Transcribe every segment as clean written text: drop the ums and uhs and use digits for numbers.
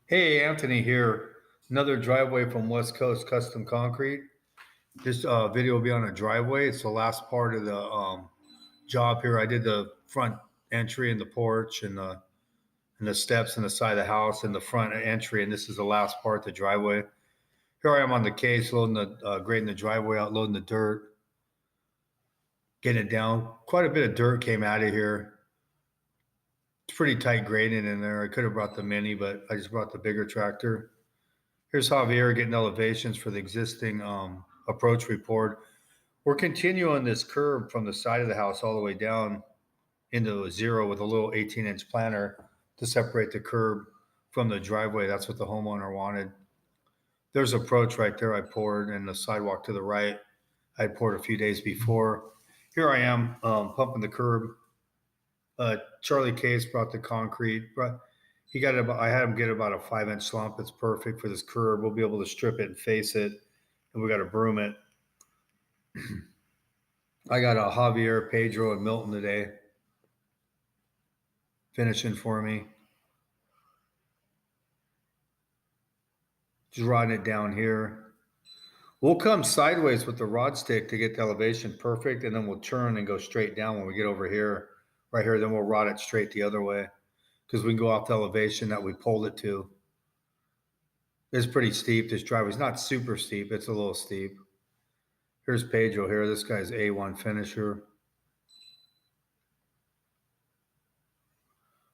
Hey, Anthony here. Another driveway from West Coast Custom Concrete. This video will be on a driveway. It's the last part of the job here. I did the front entry and the porch and the steps and the side of the house and the front entry, and this is the last part, the driveway. Here I am on the case, loading grading the driveway out, loading the dirt, getting it down. Quite a bit of dirt came out of here. It's pretty tight grading in there. I could have brought the mini, but I just brought the bigger tractor. Here's Javier getting elevations for the existing approach report. We're continuing this curve from the side of the house all the way down into a zero with a little 18-inch planter to separate the curb from the driveway. That's what the homeowner wanted. There's approach right there I poured, and the sidewalk to the right I poured a few days before. Here I am pumping the curb. Charlie Case brought the concrete. He got it about, I had him get about a 5-inch slump. It's perfect for this curb. We'll be able to strip it and face it, and we got to broom it. I got a Javier, Pedro, and Milton today finishing for me. Just rodding it down here. We'll come sideways with the rod stick to get the elevation perfect, and then we'll turn and go straight down when we get over here, right here. Then we'll rod it straight the other way because we can go off the elevation that we pulled it to. It's pretty steep. This driveway's not super steep. It's a little steep. Here's Pedro here. This guy's A1 finisher.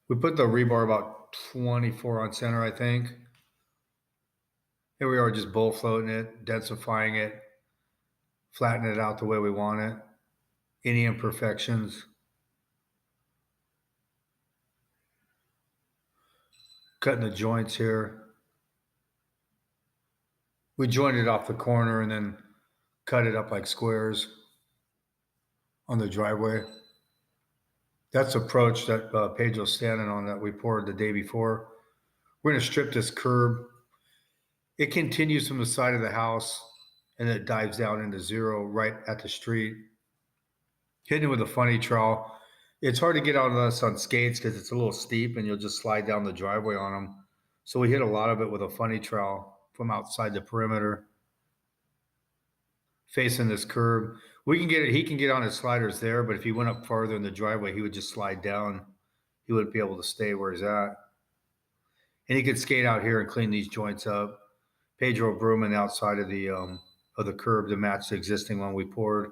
We put the rebar about 24 on center, I think. Here we are just bull floating it, densifying it, flattening it out the way we want it. Any imperfections. Cutting the joints here. We jointed off the corner and then cut it up like squares on the driveway. That's the approach that Pedro's standing on that we poured the day before. We're going to strip this curb. It continues from the side of the house and it dives down into zero right at the street. Hitting it with a funny trowel. It's hard to get on us on skates because it's a little steep and you'll just slide down the driveway on them. So we hit a lot of it with a funny trowel from outside the perimeter, facing this curb. We can get it. He can get on his sliders there, but if he went up farther in the driveway, he would just slide down. He wouldn't be able to stay where he's at. And he could skate out here and clean these joints up. Pedro brooming outside of the curb to match the existing one we poured.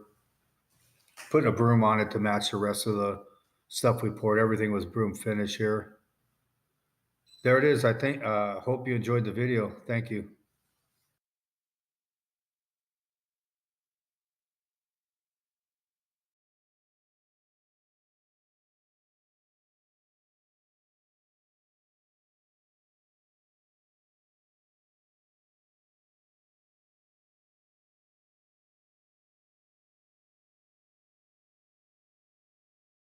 Putting a broom on it to match the rest of the stuff we poured. Everything was broom finish here. There it is. I think. Hope you enjoyed the video. Thank you.